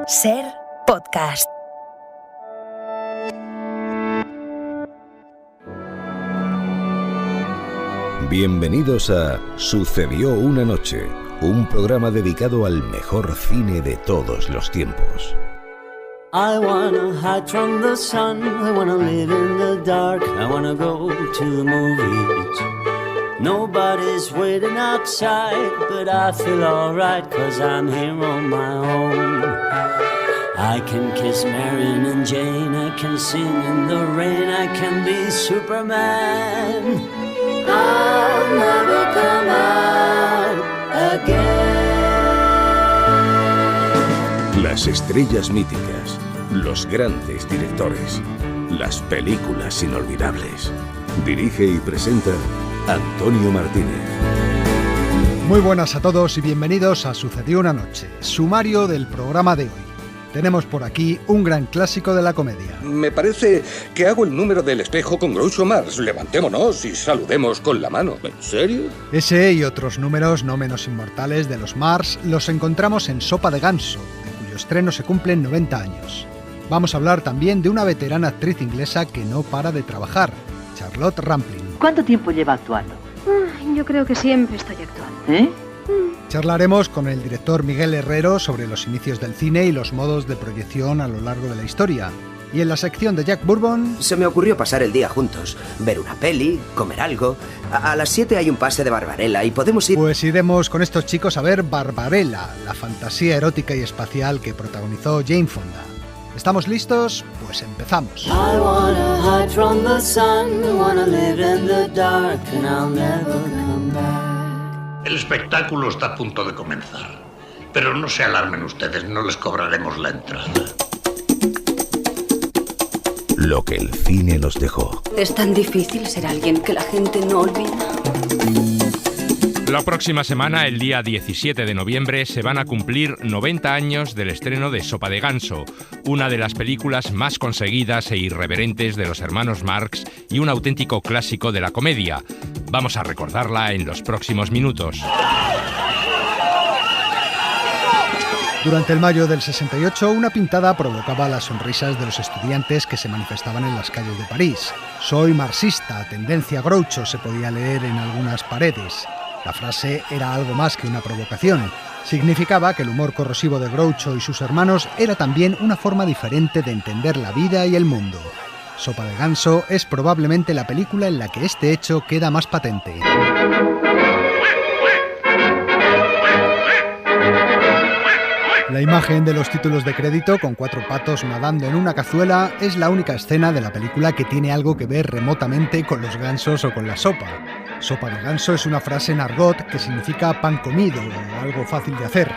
Ser Podcast. Bienvenidos a Sucedió una noche, un programa dedicado al mejor cine de todos los tiempos. I wanna hide from the sun, I wanna live in the dark, I wanna go to the movies. Nobody's waiting outside, but I feel alright, 'cause I'm here on my own. I can kiss Marion and Jane, I can sing in the rain, I can be Superman. I'll never come out again. Las estrellas míticas, los grandes directores, las películas inolvidables. Dirige y presenta Antonio Martínez. Muy buenas a todos y bienvenidos a Sucedió una noche, sumario del programa de hoy. Tenemos por aquí un gran clásico de la comedia. Me parece que hago el número del espejo con Groucho Marx. Levantémonos y saludemos con la mano. ¿En serio? Ese y otros números no menos inmortales de los Marx los encontramos en Sopa de Ganso, de cuyo estreno se cumplen 90 años. Vamos a hablar también de una veterana actriz inglesa que no para de trabajar, Charlotte Rampling. ¿Cuánto tiempo lleva actuando? Yo creo que siempre estoy actuando. ¿Eh? Charlaremos con el director Miguel Herrero sobre los inicios del cine y los modos de proyección a lo largo de la historia. Y en la sección de Jack Bourbon... Se me ocurrió pasar el día juntos, ver una peli, comer algo. A las 7 hay un pase de Barbarella y podemos ir... Pues iremos con estos chicos a ver Barbarella, la fantasía erótica y espacial que protagonizó Jane Fonda. ¿Estamos listos? Pues empezamos. I wanna hide from the sun, I wanna live in the dark, and I'll never come back. El espectáculo está a punto de comenzar, pero no se alarmen ustedes, no les cobraremos la entrada. Lo que el cine nos dejó. Es tan difícil ser alguien que la gente no olvida. La próxima semana, el día 17 de noviembre, se van a cumplir 90 años del estreno de Sopa de Ganso, una de las películas más conseguidas e irreverentes de los hermanos Marx y un auténtico clásico de la comedia. Vamos a recordarla en los próximos minutos. Durante el mayo del 68, una pintada provocaba las sonrisas de los estudiantes que se manifestaban en las calles de París. Soy marxista, tendencia Groucho, se podía leer en algunas paredes. La frase era algo más que una provocación. Significaba que el humor corrosivo de Groucho y sus hermanos era también una forma diferente de entender la vida y el mundo. Sopa de Ganso es probablemente la película en la que este hecho queda más patente. La imagen de los títulos de crédito con 4 patos nadando en una cazuela es la única escena de la película que tiene algo que ver remotamente con los gansos o con la sopa. Sopa de ganso es una frase en argot que significa pan comido o algo fácil de hacer.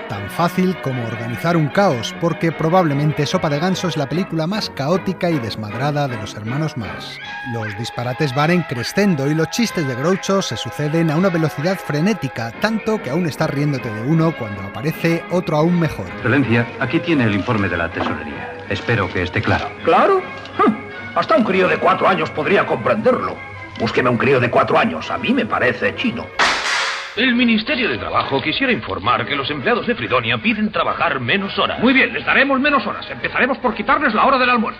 Tan fácil como organizar un caos, porque probablemente Sopa de Ganso es la película más caótica y desmadrada de los hermanos Marx. Los disparates van en crescendo y los chistes de Groucho se suceden a una velocidad frenética, tanto que aún estás riéndote de uno cuando aparece otro aún mejor. Excelencia, aquí tiene el informe de la tesorería. Espero que esté claro. ¿Claro? Hasta un crío de 4 años podría comprenderlo. Búsqueme un crío de 4 años, a mí me parece chino. El Ministerio de Trabajo quisiera informar que los empleados de Fridonia piden trabajar menos horas. Muy bien, les daremos menos horas. Empezaremos por quitarles la hora del almuerzo.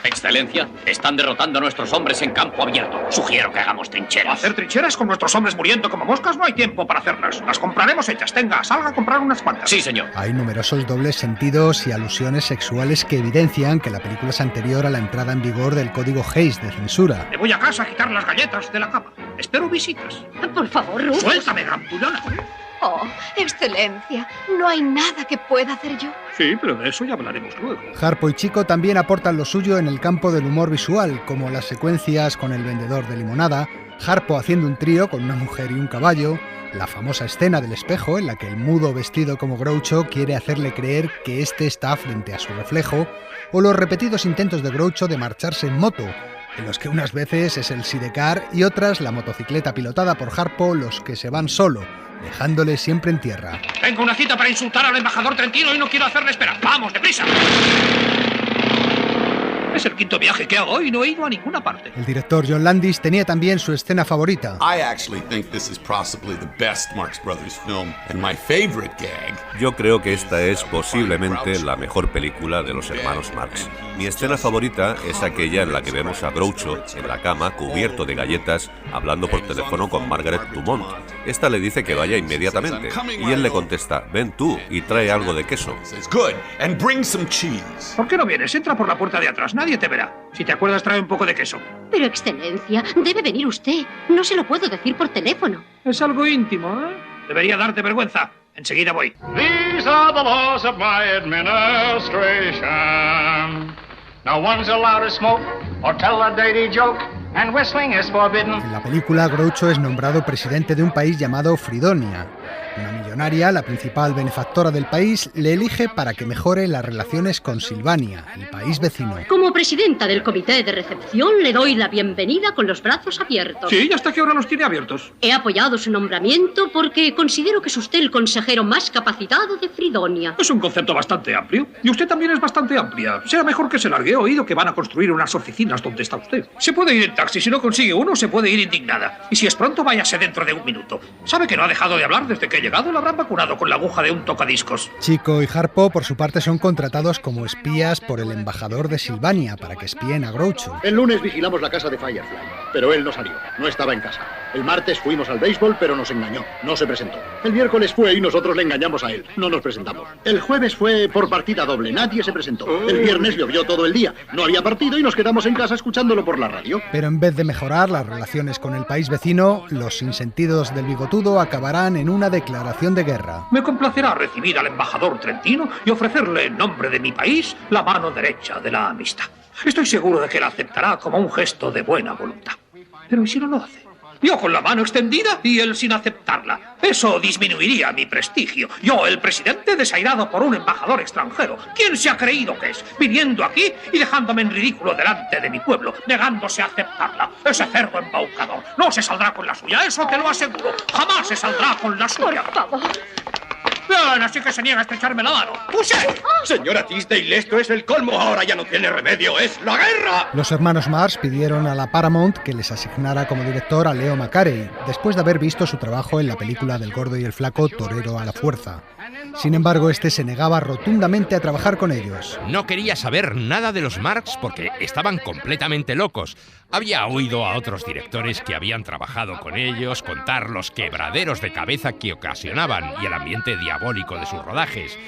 Excelencia, están derrotando a nuestros hombres en campo abierto. Sugiero que hagamos trincheras. ¿Hacer trincheras con nuestros hombres muriendo como moscas? No hay tiempo para hacerlas. Las compraremos hechas. Tenga, salga a comprar unas cuantas. Sí, señor. Hay numerosos dobles sentidos y alusiones sexuales que evidencian que la película es anterior a la entrada en vigor del Código Hays de censura. Me voy a casa a quitar las galletas de la cama. Espero visitas. Por favor, Ruth. Suéltame, grampullona. Oh, excelencia, no hay nada que pueda hacer yo. Sí, pero de eso ya hablaremos luego. Harpo y Chico también aportan lo suyo en el campo del humor visual, como las secuencias con el vendedor de limonada, Harpo haciendo un trío con una mujer y un caballo, la famosa escena del espejo en la que el mudo vestido como Groucho quiere hacerle creer que éste está frente a su reflejo, o los repetidos intentos de Groucho de marcharse en moto, en los que unas veces es el sidecar y otras la motocicleta pilotada por Harpo los que se van solo, dejándole siempre en tierra. Tengo una cita para insultar al embajador trentino y no quiero hacerle esperar. ¡Vamos, deprisa! Es el quinto viaje que hago y no he ido a ninguna parte. El director John Landis tenía también su escena favorita. Yo creo que esta es posiblemente la mejor película de los hermanos Marx. Mi escena favorita es aquella en la que vemos a Groucho en la cama, cubierto de galletas, hablando por teléfono con Margaret Dumont. Esta le dice que vaya inmediatamente, y él le contesta, ven tú y trae algo de queso. ¿Por qué no vienes? Entra por la puerta de atrás, nadie te verá. Si te acuerdas, trae un poco de queso. Pero, Excelencia, debe venir usted. No se lo puedo decir por teléfono. Es algo íntimo, ¿eh? Debería darte vergüenza. Enseguida voy. These are the laws of my administration. No one's allowed to smoke or tell a dirty joke, and whistling is forbidden. En la película, Groucho es nombrado presidente de un país llamado Fridonia. Una millonaria, la principal benefactora del país, le elige para que mejore las relaciones con Silvania, el país vecino. Como presidenta del comité de recepción, le doy la bienvenida con los brazos abiertos. Sí, ¿y hasta qué hora los tiene abiertos? He apoyado su nombramiento porque considero que es usted el consejero más capacitado de Fridonia. Es un concepto bastante amplio. Y usted también es bastante amplia. Será mejor que se largue. He oído que van a construir unas oficinas donde está usted. Se puede ir en taxi. Si no consigue uno, se puede ir indignada. Y si es pronto, váyase dentro de un minuto. ¿Sabe que no ha dejado de hablar desde que he llegado? La habrán vacunado con la aguja de un tocadiscos. Chico y Harpo, por su parte, son contratados como espías por el embajador de Silvania para que espíen a Groucho. El lunes vigilamos la casa de Firefly, pero él no salió. No estaba en casa. El martes fuimos al béisbol, pero nos engañó. No se presentó. El miércoles fue y nosotros le engañamos a él. No nos presentamos. El jueves fue por partida doble. Nadie se presentó. El viernes llovió todo el día. No había partido y nos quedamos en casa escuchándolo por la radio. Pero en vez de mejorar las relaciones con el país vecino, los sinsentidos del bigotudo acabarán en una declaración de guerra. Me complacerá recibir al embajador trentino y ofrecerle en nombre de mi país la mano derecha de la amistad. Estoy seguro de que la aceptará como un gesto de buena voluntad. Pero ¿y si no lo hace? Yo con la mano extendida y él sin aceptarla. Eso disminuiría mi prestigio. Yo, el presidente, desairado por un embajador extranjero. ¿Quién se ha creído que es? Viniendo aquí y dejándome en ridículo delante de mi pueblo, negándose a aceptarla. Ese cerdo embaucador no se saldrá con la suya, eso te lo aseguro. Jamás se saldrá con la suya. Por favor. Bien, así que se niega a estrecharme la mano. ¡Puse! Señora Tisdale, esto es el colmo. Ahora ya no tiene remedio. ¡Es la guerra! Los hermanos Marx pidieron a la Paramount que les asignara como director a Leo McCarey, después de haber visto su trabajo en la película del Gordo y el Flaco, Torero a la Fuerza. Sin embargo, este se negaba rotundamente a trabajar con ellos. No quería saber nada de los Marx porque estaban completamente locos. Había oído a otros directores que habían trabajado con ellos contar los quebraderos de cabeza que ocasionaban y el ambiente diabólico de sus rodajes.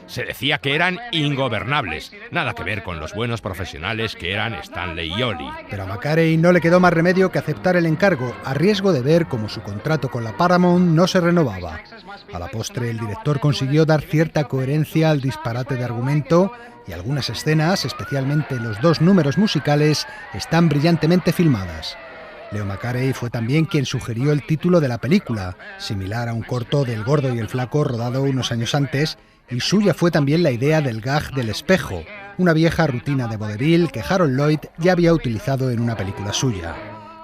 Se decía que eran ingobernables, nada que ver con los buenos profesionales que eran Stanley y Ollie. Pero a McCarey no le quedó más remedio que aceptar el encargo, a riesgo de ver cómo su contrato con la Paramount no se renovaba. A la postre, el director consiguió dar cierta coherencia al disparate de argumento y algunas escenas, especialmente los 2 números musicales, están brillantemente filmadas. Leo McCarey fue también quien sugirió el título de la película, similar a un corto del Gordo y el Flaco rodado unos años antes, y suya fue también la idea del gag del espejo, una vieja rutina de vodevil que Harold Lloyd ya había utilizado en una película suya.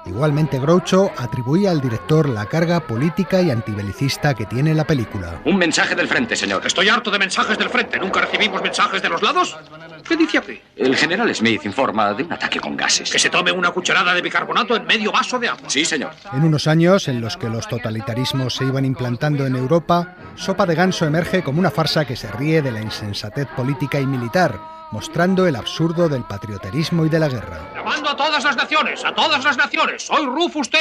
Igualmente, Groucho atribuía al director la carga política y antibelicista que tiene la película. Un mensaje del frente, señor. Estoy harto de mensajes del frente. ¿Nunca recibimos mensajes de los lados? ¿Qué dice aquí? El general Smith informa de un ataque con gases. Que se tome una cucharada de bicarbonato en medio vaso de agua. Sí, señor. En unos años en los que los totalitarismos se iban implantando en Europa, Sopa de Ganso emerge como una farsa que se ríe de la insensatez política y militar, mostrando el absurdo del patrioterismo y de la guerra. Llamando a todas las naciones, a todas las naciones. Soy Rufus T.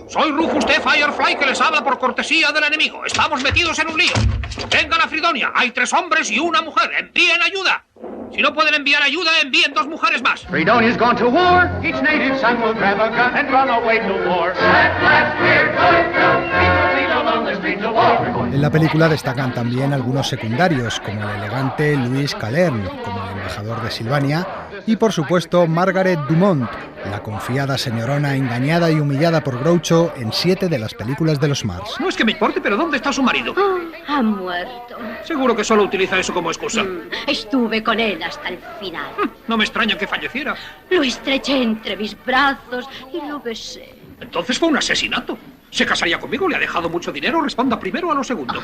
Soy Rufus T. Firefly que les habla por cortesía del enemigo. Estamos metidos en un lío. Vengan a Fridonia. Hay 3 hombres y una mujer. Envíen ayuda. Si no pueden enviar ayuda, envíen 2 mujeres más. Fridonia's gone to war. Each native son will grab a gun and run away to war. At last we're going to lead along the streets of war. En la película destacan también algunos secundarios, como el elegante Louis Calern, como el embajador de Silvania, y por supuesto Margaret Dumont, la confiada señorona engañada y humillada por Groucho en 7 de las películas de los Marx. No es que me importe, pero ¿dónde está su marido? Ha muerto. Seguro que solo utiliza eso como excusa. Estuve con él hasta el final. No me extraña que falleciera. Lo estreché entre mis brazos y lo besé. Entonces fue un asesinato. ¿Se casaría conmigo? ¿Le ha dejado mucho dinero? Responda primero a lo segundo.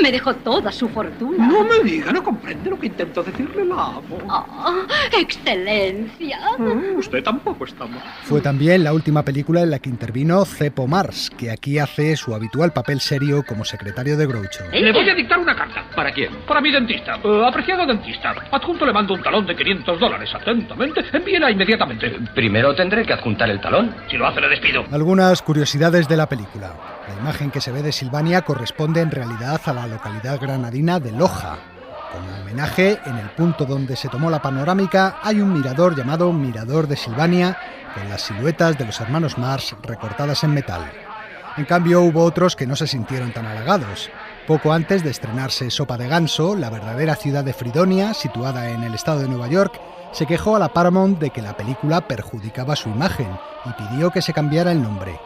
Me dejó toda su fortuna. No me diga, no comprende lo que intento decirle, la amo. Excelencia. Usted tampoco está mal. Fue también la última película en la que intervino Cepo Mars, que aquí hace su habitual papel serio como secretario de Groucho. Le voy a dictar una carta. ¿Para quién? Para mi dentista. Apreciado dentista. Adjunto le mando un talón de $500. Atentamente. Envíela inmediatamente. Primero tendré que adjuntar el talón. Si lo hace, le despido. Algunas curiosidades de la película. La imagen que se ve de Silvania corresponde en realidad a la localidad granadina de Loja. Como homenaje, en el punto donde se tomó la panorámica hay un mirador llamado Mirador de Silvania, con las siluetas de los hermanos Mars recortadas en metal. En cambio, hubo otros que no se sintieron tan halagados. Poco antes de estrenarse Sopa de Ganso, la verdadera ciudad de Fridonia, situada en el estado de Nueva York, se quejó a la Paramount de que la película perjudicaba su imagen y pidió que se cambiara el nombre.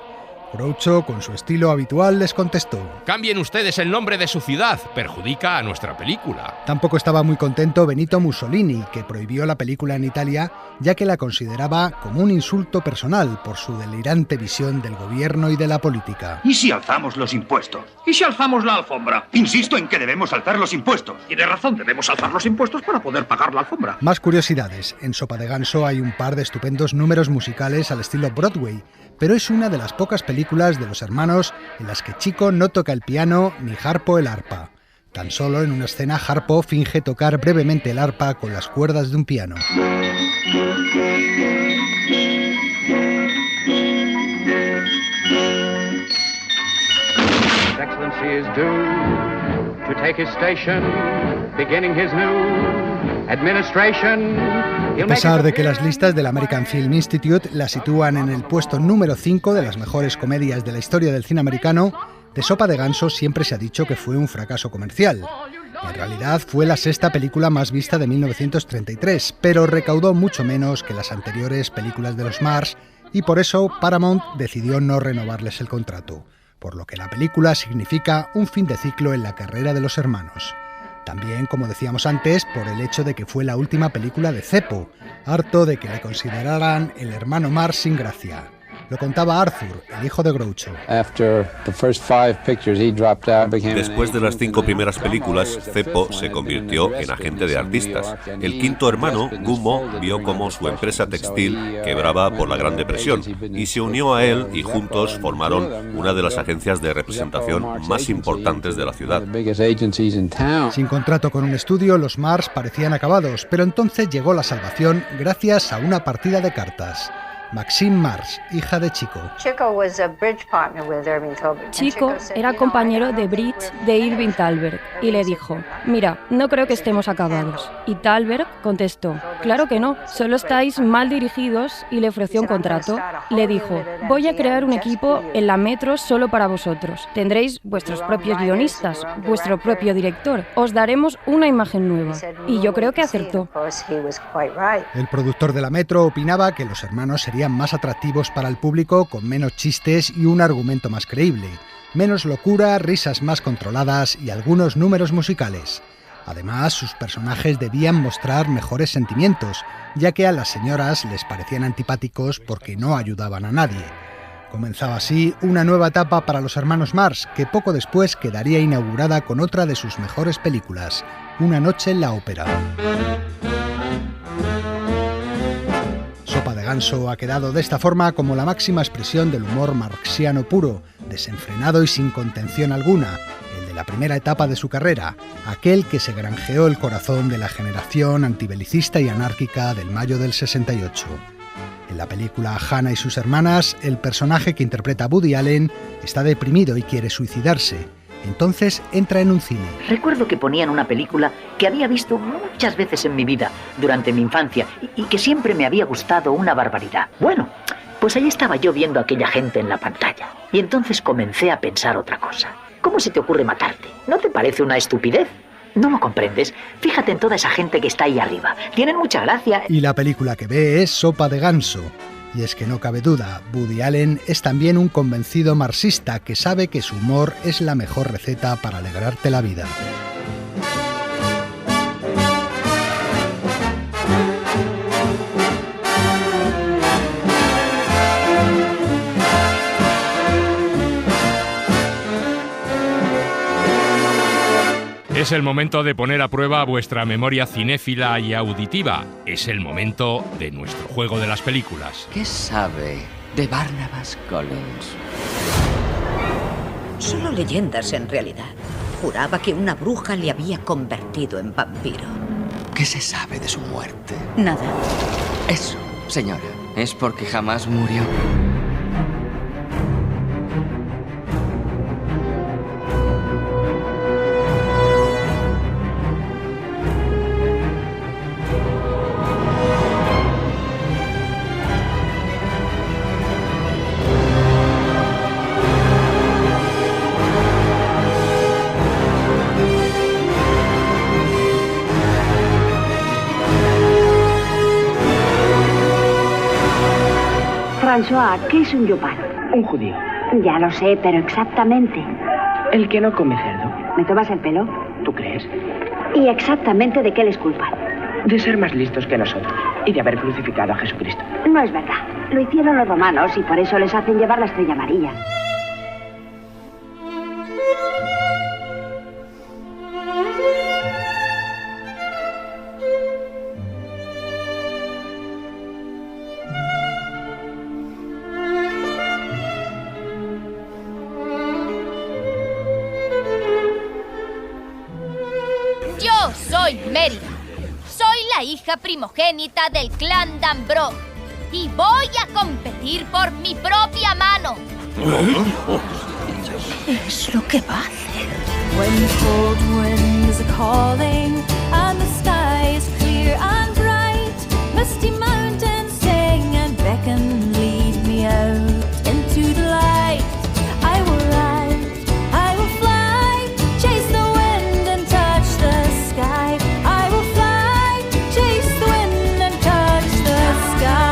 Groucho, con su estilo habitual, les contestó: Cambien ustedes el nombre de su ciudad, perjudica a nuestra película. Tampoco estaba muy contento Benito Mussolini, que prohibió la película en Italia, ya que la consideraba como un insulto personal por su delirante visión del gobierno y de la política. ¿Y si alzamos los impuestos? ¿Y si alzamos la alfombra? Insisto en que debemos alzar los impuestos. Tiene razón, debemos alzar los impuestos para poder pagar la alfombra. Más curiosidades. En Sopa de Ganso hay un par de estupendos números musicales al estilo Broadway, pero es una de las pocas películas de los hermanos en las que Chico no toca el piano ni Harpo el arpa. Tan solo en una escena Harpo finge tocar brevemente el arpa con las cuerdas de un piano. Excellency is due to take his station, beginning his new administration. A pesar de que las listas del American Film Institute la sitúan en el puesto número 5 de las mejores comedias de la historia del cine americano, de Sopa de Ganso siempre se ha dicho que fue un fracaso comercial. En realidad fue la sexta película más vista de 1933, pero recaudó mucho menos que las anteriores películas de los Mars y por eso Paramount decidió no renovarles el contrato, por lo que la película significa un fin de ciclo en la carrera de los hermanos. También, como decíamos antes, por el hecho de que fue la última película de Cepo, harto de que le consideraran el hermano Mars sin gracia. Lo contaba Arthur, el hijo de Groucho. Después de las 5 primeras películas, Cepo se convirtió en agente de artistas. El quinto hermano, Gummo, vio cómo su empresa textil quebraba por la Gran Depresión y se unió a él y juntos formaron una de las agencias de representación más importantes de la ciudad. Sin contrato con un estudio, los Mars parecían acabados, pero entonces llegó la salvación gracias a una partida de cartas. Maxine Mars, hija de Chico. Chico era compañero de bridge de Irving Thalberg y le dijo: mira, no creo que estemos acabados. Y Thalberg contestó: claro que no, solo estáis mal dirigidos, y le ofreció un contrato. Le dijo: voy a crear un equipo en la Metro solo para vosotros. Tendréis vuestros propios guionistas, vuestro propio director. Os daremos una imagen nueva. Y yo creo que acertó. El productor de la Metro opinaba que los hermanos serían más atractivos para el público con menos chistes y un argumento más creíble, menos locura, risas más controladas y algunos números musicales. Además, sus personajes debían mostrar mejores sentimientos, ya que a las señoras les parecían antipáticos porque no ayudaban a nadie. Comenzaba así una nueva etapa para los hermanos Mars, que poco después quedaría inaugurada con otra de sus mejores películas, Una noche en la ópera. Sopa de Ganso ha quedado de esta forma como la máxima expresión del humor marxiano puro, desenfrenado y sin contención alguna, el de la primera etapa de su carrera, aquel que se granjeó el corazón de la generación antibelicista y anárquica del mayo del 68. En la película Hannah y sus hermanas, el personaje que interpreta Woody Allen está deprimido y quiere suicidarse. Entonces entra en un cine. Recuerdo que ponían una película que había visto muchas veces en mi vida durante mi infancia y que siempre me había gustado una barbaridad. Bueno, pues ahí estaba yo viendo a aquella gente en la pantalla y entonces comencé a pensar otra cosa. ¿Cómo se te ocurre matarte? ¿No te parece una estupidez? ¿No lo comprendes? Fíjate en toda esa gente que está ahí arriba. Tienen mucha gracia. Y la película que ve es Sopa de Ganso. Y es que no cabe duda, Woody Allen es también un convencido marxista que sabe que su humor es la mejor receta para alegrarte la vida. Es el momento de poner a prueba vuestra memoria cinéfila y auditiva. Es el momento de nuestro juego de las películas. ¿Qué sabe de Barnabas Collins? Solo leyendas en realidad. Juraba que una bruja le había convertido en vampiro. ¿Qué se sabe de su muerte? Nada. Eso, señora, es porque jamás murió. François, ¿qué es un yopal? Un judío. Ya lo sé, pero exactamente. El que no come cerdo. ¿Me tomas el pelo? ¿Tú crees? ¿Y exactamente de qué les culpan? De ser más listos que nosotros y de haber crucificado a Jesucristo. No es verdad. Lo hicieron los romanos y por eso les hacen llevar la estrella amarilla. Yo soy Mérida. Soy la hija primogénita del clan Danbro y voy a competir por mi propia mano. Es lo que va a hacer. When the cold winds are calling and the sky is clear and bright, misty mountains sing and beckon, lead me out into the light. I will ride, I will fly, chase the wind and touch the sky. I will fly, chase the wind and touch the sky.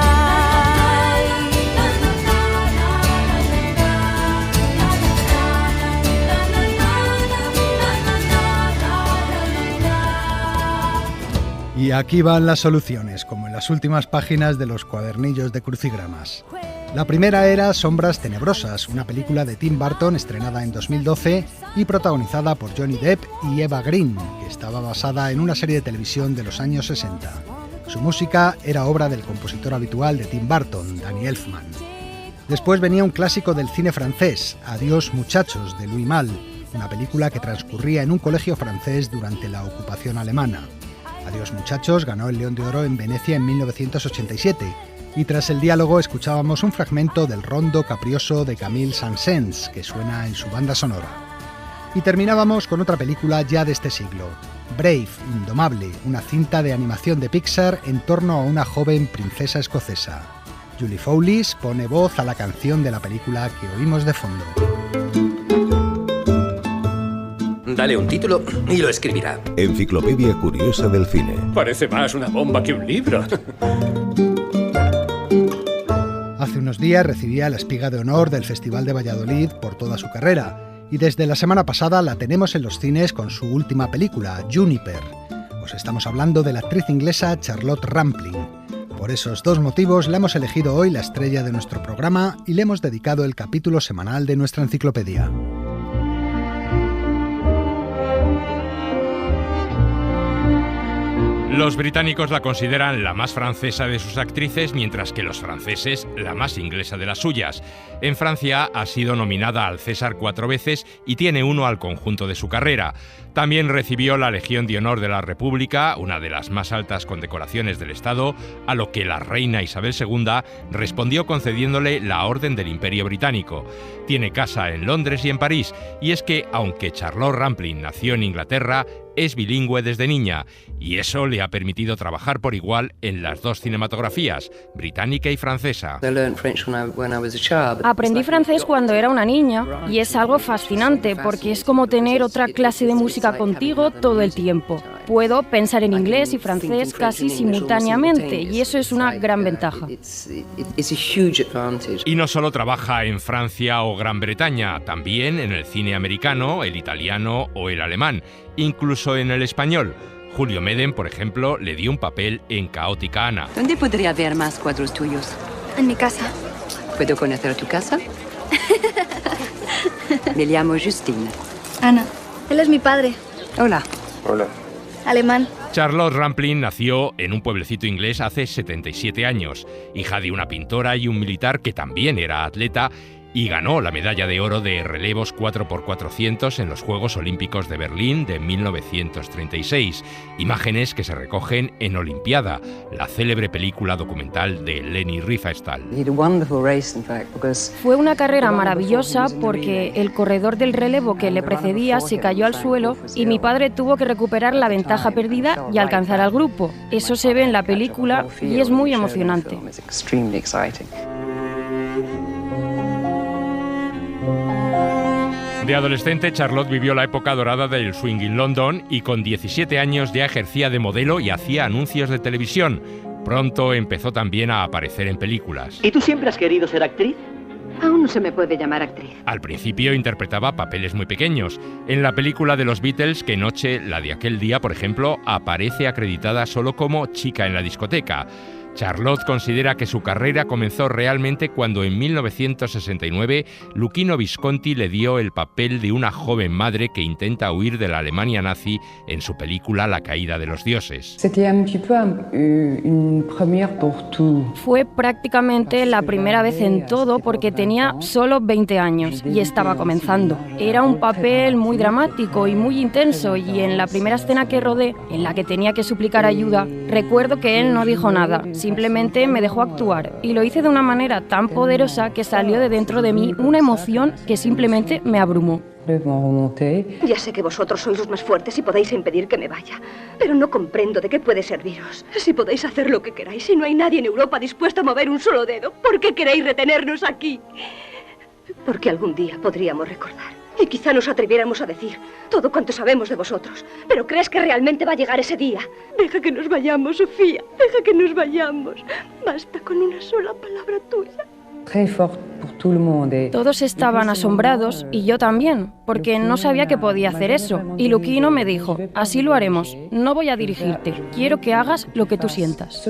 Y aquí van las soluciones, como en las últimas páginas de los cuadernillos de crucigramas. La primera era Sombras Tenebrosas, una película de Tim Burton estrenada en 2012 y protagonizada por Johnny Depp y Eva Green, que estaba basada en una serie de televisión de los años 60. Su música era obra del compositor habitual de Tim Burton, Danny Elfman. Después venía un clásico del cine francés, Adiós muchachos, de Louis Malle, una película que transcurría en un colegio francés durante la ocupación alemana. Adiós muchachos ganó el León de Oro en Venecia en 1987 y tras el diálogo escuchábamos un fragmento del Rondo Caprioso de Camille Saint-Saëns que suena en su banda sonora. Y terminábamos con otra película ya de este siglo, Brave, Indomable, una cinta de animación de Pixar en torno a una joven princesa escocesa. Julie Fowlis pone voz a la canción de la película que oímos de fondo. Dale un título y lo escribirá. Enciclopedia Curiosa del Cine. Parece más una bomba que un libro. Hace unos días recibía la Espiga de Honor del Festival de Valladolid por toda su carrera y desde la semana pasada la tenemos en los cines con su última película, Juniper. Os estamos hablando de la actriz inglesa Charlotte Rampling. Por esos dos motivos le hemos elegido hoy la estrella de nuestro programa y le hemos dedicado el capítulo semanal de nuestra enciclopedia. Los británicos la consideran la más francesa de sus actrices, mientras que los franceses la más inglesa de las suyas. En Francia ha sido nominada al César 4 veces y tiene uno al conjunto de su carrera. También recibió la Legión de Honor de la República, una de las más altas condecoraciones del Estado, a lo que la reina Isabel II respondió concediéndole la Orden del Imperio Británico. Tiene casa en Londres y en París, y es que, aunque Charlotte Rampling nació en Inglaterra, es bilingüe desde niña, y eso le ha permitido trabajar por igual en las dos cinematografías, británica y francesa. Aprendí francés cuando era una niña, y es algo fascinante, porque es como tener otra clase de música contigo todo el tiempo. Puedo pensar en inglés y francés casi simultáneamente, y eso es una gran ventaja. Y no solo trabaja en Francia o Gran Bretaña, también en el cine americano, el italiano o el alemán, incluso en el español. Julio Medem, por ejemplo, le dio un papel en Caótica Ana. ¿Dónde podría haber más cuadros tuyos? En mi casa. ¿Puedo conocer tu casa? Me llamo Justine. Ana. Él es mi padre. Hola. Hola. Alemán. Charlotte Rampling nació en un pueblecito inglés hace 77 años, hija de una pintora y un militar que también era atleta, y ganó la medalla de oro de relevos 4x400 en los Juegos Olímpicos de Berlín de 1936, imágenes que se recogen en Olimpiada, la célebre película documental de Leni Riefenstahl. Fue una carrera maravillosa porque el corredor del relevo que le precedía se cayó al suelo y mi padre tuvo que recuperar la ventaja perdida y alcanzar al grupo. Eso se ve en la película y es muy emocionante. De adolescente, Charlotte vivió la época dorada del swing in London y con 17 años ya ejercía de modelo y hacía anuncios de televisión. Pronto empezó también a aparecer en películas. ¿Y tú siempre has querido ser actriz? Aún no se me puede llamar actriz. Al principio interpretaba papeles muy pequeños. En la película de los Beatles, Qué noche, la de aquel día, por ejemplo, aparece acreditada solo como chica en la discoteca. Charlotte considera que su carrera comenzó realmente cuando en 1969 Luchino Visconti le dio el papel de una joven madre que intenta huir de la Alemania nazi en su película La caída de los dioses. Fue prácticamente la primera vez en todo porque tenía solo 20 años y estaba comenzando. Era un papel muy dramático y muy intenso y en la primera escena que rodé, en la que tenía que suplicar ayuda, recuerdo que él no dijo nada. Simplemente me dejó actuar y lo hice de una manera tan poderosa que salió de dentro de mí una emoción que simplemente me abrumó. Ya sé que vosotros sois los más fuertes y podéis impedir que me vaya, pero no comprendo de qué puede serviros. Si podéis hacer lo que queráis y no hay nadie en Europa dispuesto a mover un solo dedo, ¿por qué queréis retenernos aquí? Porque algún día podríamos recordar. Y quizá nos atreviéramos a decir todo cuanto sabemos de vosotros. ¿Pero crees que realmente va a llegar ese día? Deja que nos vayamos, Sofía. Deja que nos vayamos. Basta con una sola palabra tuya. Todos estaban asombrados y yo también, porque no sabía que podía hacer eso. Y Luchino me dijo, así lo haremos, no voy a dirigirte, quiero que hagas lo que tú sientas.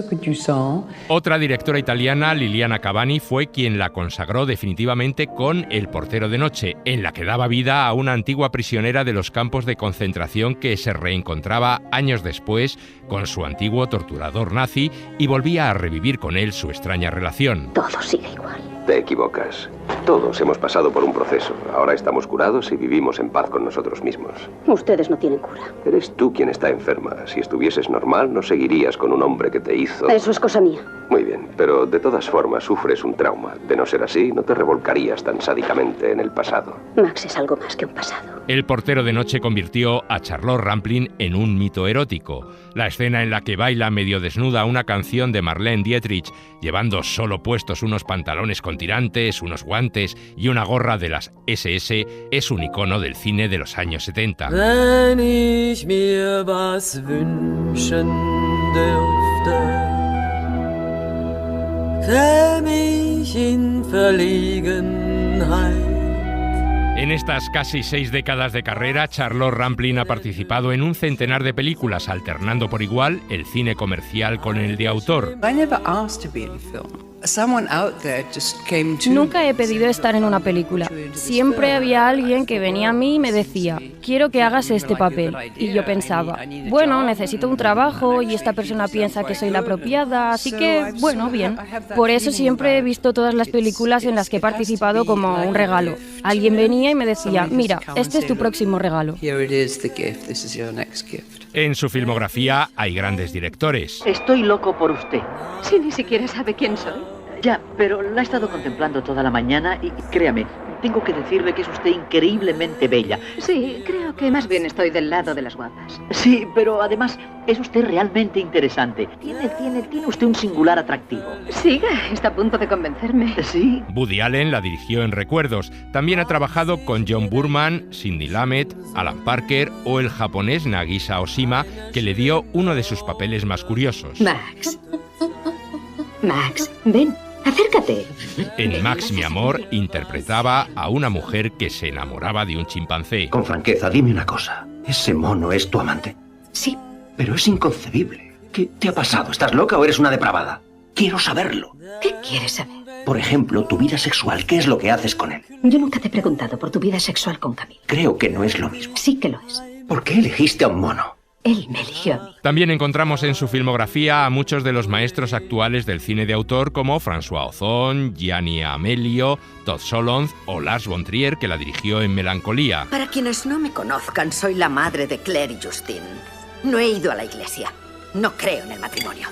Otra directora italiana, Liliana Cavani, fue quien la consagró definitivamente con El portero de noche, en la que daba vida a una antigua prisionera de los campos de concentración que se reencontraba años después con su antiguo torturador nazi y volvía a revivir con él su extraña relación. Todo sigue igual. Te equivocas. Todos hemos pasado por un proceso. Ahora estamos curados y vivimos en paz con nosotros mismos. Ustedes no tienen cura. Eres tú quien está enferma. Si estuvieses normal, no seguirías con un hombre que te hizo... Eso es cosa mía. Muy bien, pero de todas formas sufres un trauma. De no ser así, no te revolcarías tan sádicamente en el pasado. Max es algo más que un pasado. El portero de noche convirtió a Charlotte Rampling en un mito erótico. La escena en la que baila medio desnuda una canción de Marlene Dietrich, llevando solo puestos unos pantalones con tirantes, unos guantes y una gorra de las SS, es un icono del cine de los años 70. Wenn ich mir was wünschen dürfte, käme ich in Verlegenheit. En estas casi 6 décadas de carrera, Charlotte Rampling ha participado en un centenar de películas, alternando por igual el cine comercial con el de autor. Nunca he pedido estar en una película. Siempre había alguien que venía a mí y me decía, quiero que hagas este papel. Y yo pensaba, bueno, necesito un trabajo y esta persona piensa que soy la apropiada, así que, bueno, bien. Por eso siempre he visto todas las películas en las que he participado como un regalo. Alguien venía y me decía, mira, este es tu próximo regalo. En su filmografía hay grandes directores. Estoy loco por usted. Si ni siquiera sabe quién soy. Ya, pero la he estado contemplando toda la mañana y créame, tengo que decirle que es usted increíblemente bella. Sí, creo que más bien estoy del lado de las guapas. Sí, pero además es usted realmente interesante. Tiene usted un singular atractivo. Siga, está a punto de convencerme. Sí. Woody Allen la dirigió en Recuerdos. También ha trabajado con John Boorman, Sidney Lumet, Alan Parker o el japonés Nagisa Oshima, que le dio uno de sus papeles más curiosos. Max, ven. Acércate. En Max, mi amor, interpretaba a una mujer que se enamoraba de un chimpancé. Con franqueza, dime una cosa. ¿Ese mono es tu amante? Sí. Pero es inconcebible. ¿Qué te ha pasado? ¿Estás loca o eres una depravada? Quiero saberlo. ¿Qué quieres saber? Por ejemplo, tu vida sexual. ¿Qué es lo que haces con él? Yo nunca te he preguntado por tu vida sexual con Camille. Creo que no es lo mismo. Sí que lo es. ¿Por qué elegiste a un mono? Él me eligió a mí. También encontramos en su filmografía a muchos de los maestros actuales del cine de autor como François Ozon, Gianni Amelio, Todd Solondz o Lars von Trier, que la dirigió en Melancolía. Para quienes no me conozcan, soy la madre de Claire y Justine. No he ido a la iglesia. No creo en el matrimonio.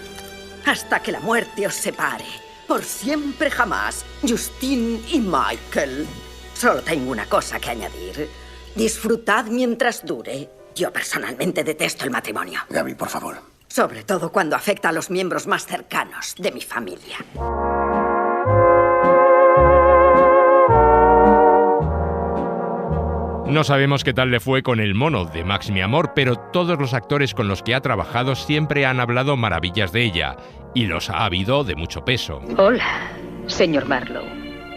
Hasta que la muerte os separe. Por siempre jamás, Justine y Michael. Solo tengo una cosa que añadir. Disfrutad mientras dure. Yo personalmente detesto el matrimonio. Gaby, por favor. Sobre todo cuando afecta a los miembros más cercanos de mi familia. No sabemos qué tal le fue con El mono de Max mi amor, pero todos los actores con los que ha trabajado siempre han hablado maravillas de ella, y los ha habido de mucho peso. Hola, señor Marlowe.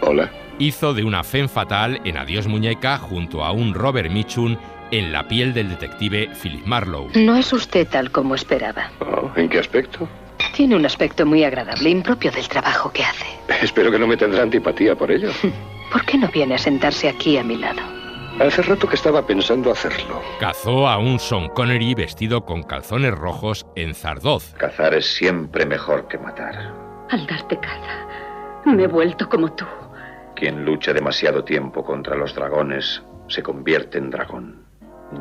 Hola. Hizo de una femme fatale en Adiós muñeca junto a un Robert Mitchum en La piel del detective Philip Marlowe. No es usted tal como esperaba. Oh, ¿en qué aspecto? Tiene un aspecto muy agradable, impropio del trabajo que hace. Espero que no me tendrá antipatía por ello. ¿Por qué no viene a sentarse aquí a mi lado? Hace rato que estaba pensando hacerlo. Cazó a un Sean Connery vestido con calzones rojos en Zardoz. Cazar es siempre mejor que matar. Al darte caza, me he vuelto como tú. Quien lucha demasiado tiempo contra los dragones se convierte en dragón.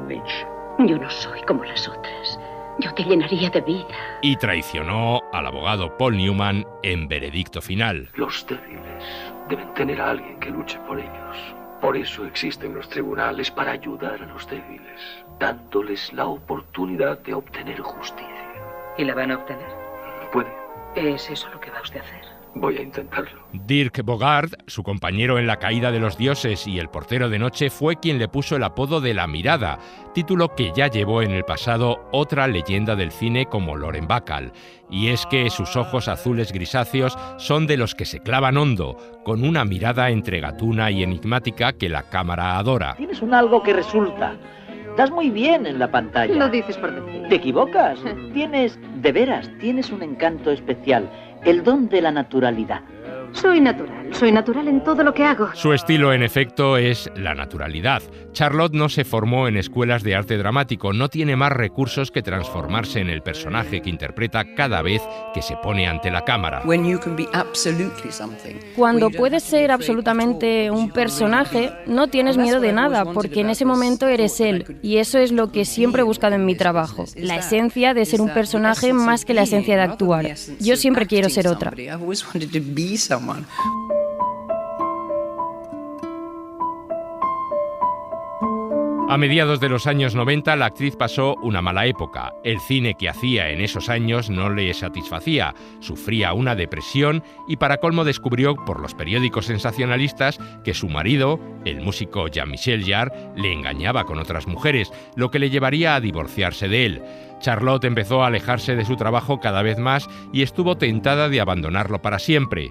Nietzsche. Yo no soy como las otras. Yo te llenaría de vida. Y traicionó al abogado Paul Newman en Veredicto Final. Los débiles deben tener a alguien que luche por ellos. Por eso existen los tribunales, para ayudar a los débiles, dándoles la oportunidad de obtener justicia. ¿Y la van a obtener? Puede. ¿Es eso lo que va usted a hacer? Voy a intentarlo. Dirk Bogarde, su compañero en La caída de los dioses y El portero de noche, fue quien le puso el apodo de La mirada, título que ya llevó en el pasado otra leyenda del cine como Lauren Bacall. Y es que sus ojos azules grisáceos son de los que se clavan hondo, con una mirada entre gatuna y enigmática que la cámara adora. Tienes un algo que resulta. Das muy bien en la pantalla. Lo dices por decir. Te equivocas. Tienes un encanto especial. El don de la naturalidad. Soy natural en todo lo que hago. Su estilo, en efecto, es la naturalidad. Charlotte no se formó en escuelas de arte dramático, no tiene más recursos que transformarse en el personaje que interpreta cada vez que se pone ante la cámara. Cuando puedes ser absolutamente un personaje, no tienes miedo de nada, porque en ese momento eres él, y eso es lo que siempre he buscado en mi trabajo, la esencia de ser un personaje más que la esencia de actuar. Yo siempre quiero ser otra. A mediados de los años 90, la actriz pasó una mala época. El cine que hacía en esos años no le satisfacía, sufría una depresión y para colmo descubrió por los periódicos sensacionalistas que su marido, el músico Jean-Michel Jarre, le engañaba con otras mujeres, lo que le llevaría a divorciarse de él. Charlotte empezó a alejarse de su trabajo cada vez más y estuvo tentada de abandonarlo para siempre.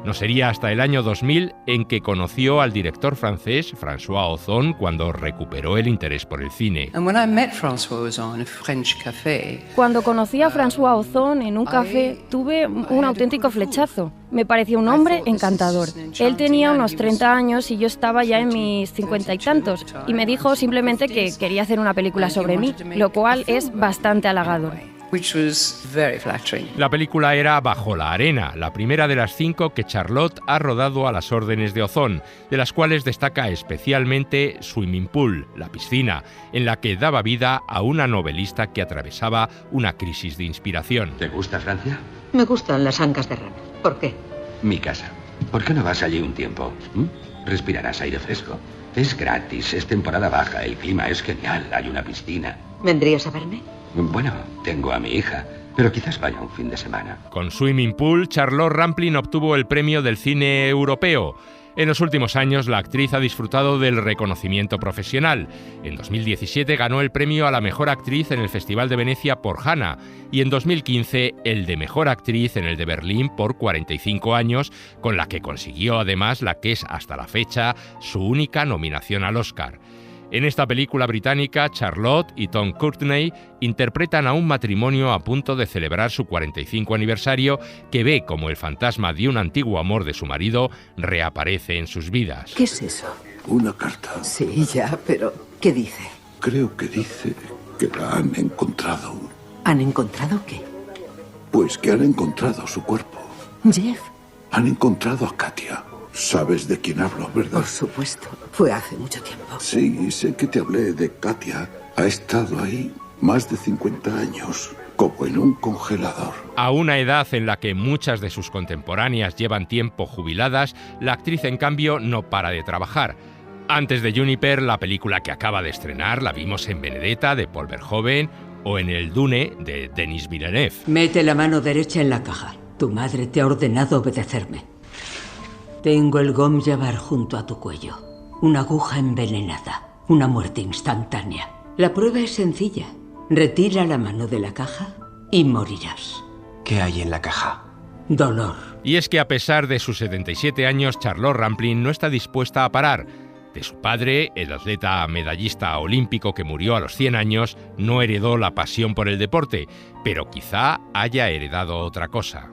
No sería hasta el año 2000 en que conoció al director francés François Ozon cuando recuperó el interés por el cine. Cuando conocí a François Ozon en un café, tuve un auténtico flechazo. Me pareció un hombre encantador. Él tenía unos 30 años y yo estaba ya en mis 50 y tantos, y me dijo simplemente que quería hacer una película sobre mí, lo cual es bastante halagador. La película era Bajo la arena, la primera de las 5 que Charlotte ha rodado a las órdenes de Ozon, de las cuales destaca especialmente Swimming Pool, la piscina, en la que daba vida a una novelista que atravesaba una crisis de inspiración. ¿Te gusta Francia? Me gustan las ancas de rana. ¿Por qué? Mi casa. ¿Por qué no vas allí un tiempo? Respirarás aire fresco. Es gratis, es temporada baja, el clima es genial, hay una piscina. ¿Vendrías a verme? Bueno, tengo a mi hija, pero quizás vaya un fin de semana. Con Swimming Pool, Charlotte Rampling obtuvo el premio del cine europeo. En los últimos años, la actriz ha disfrutado del reconocimiento profesional. En 2017 ganó el premio a la mejor actriz en el Festival de Venecia por Hannah y en 2015 el de mejor actriz en el de Berlín por 45 años, con la que consiguió además la que es hasta la fecha su única nominación al Oscar. En esta película británica, Charlotte y Tom Courtenay interpretan a un matrimonio a punto de celebrar su 45 aniversario que ve como el fantasma de un antiguo amor de su marido reaparece en sus vidas. ¿Qué es eso? Una carta. Sí, ya, pero ¿qué dice? Creo que dice que la han encontrado. ¿Han encontrado qué? Pues que han encontrado su cuerpo. Jeff. Han encontrado a Katia. Sabes de quién hablo, ¿verdad? Por supuesto. Fue hace mucho tiempo. Sí, sé que te hablé de Katia. Ha estado ahí más de 50 años, como en un congelador. A una edad en la que muchas de sus contemporáneas llevan tiempo jubiladas, la actriz, en cambio, no para de trabajar. Antes de Juniper, la película que acaba de estrenar la vimos en Benedetta, de Paul Verhoeven, o en El Dune, de Denis Villeneuve. Mete la mano derecha en la caja. Tu madre te ha ordenado obedecerme. Tengo el Gom Jabbar junto a tu cuello. Una aguja envenenada. Una muerte instantánea. La prueba es sencilla. Retira la mano de la caja y morirás. ¿Qué hay en la caja? Dolor. Y es que a pesar de sus 77 años, Charlotte Rampling no está dispuesta a parar. De su padre, el atleta medallista olímpico que murió a los 100 años, no heredó la pasión por el deporte, pero quizá haya heredado otra cosa.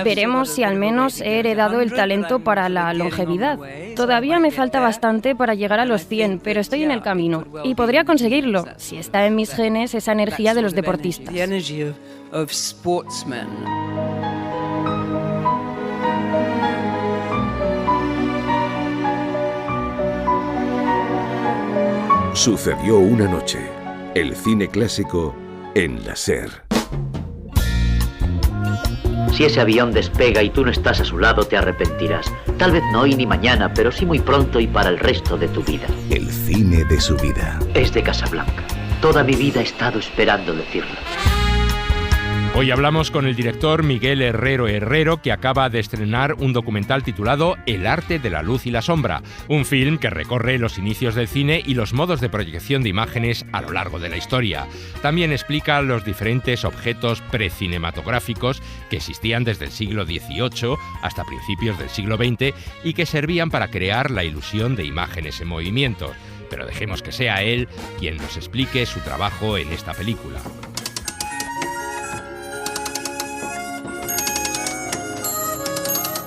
Veremos si al menos he heredado el talento para la longevidad. Todavía me falta bastante para llegar a los 100, pero estoy en el camino y podría conseguirlo si está en mis genes esa energía de los deportistas. Sucedió una noche. El cine clásico en la SER. Si ese avión despega y tú no estás a su lado, te arrepentirás. Tal vez no hoy ni mañana, pero sí muy pronto y para el resto de tu vida. El cine de su vida. Es de Casablanca. Toda mi vida he estado esperando decirlo. Hoy hablamos con el director Miguel Herrero, que acaba de estrenar un documental titulado El arte de la luz y la sombra, un film que recorre los inicios del cine y los modos de proyección de imágenes a lo largo de la historia. También explica los diferentes objetos precinematográficos que existían desde el siglo XVIII hasta principios del siglo XX y que servían para crear la ilusión de imágenes en movimiento. Pero dejemos que sea él quien nos explique su trabajo en esta película.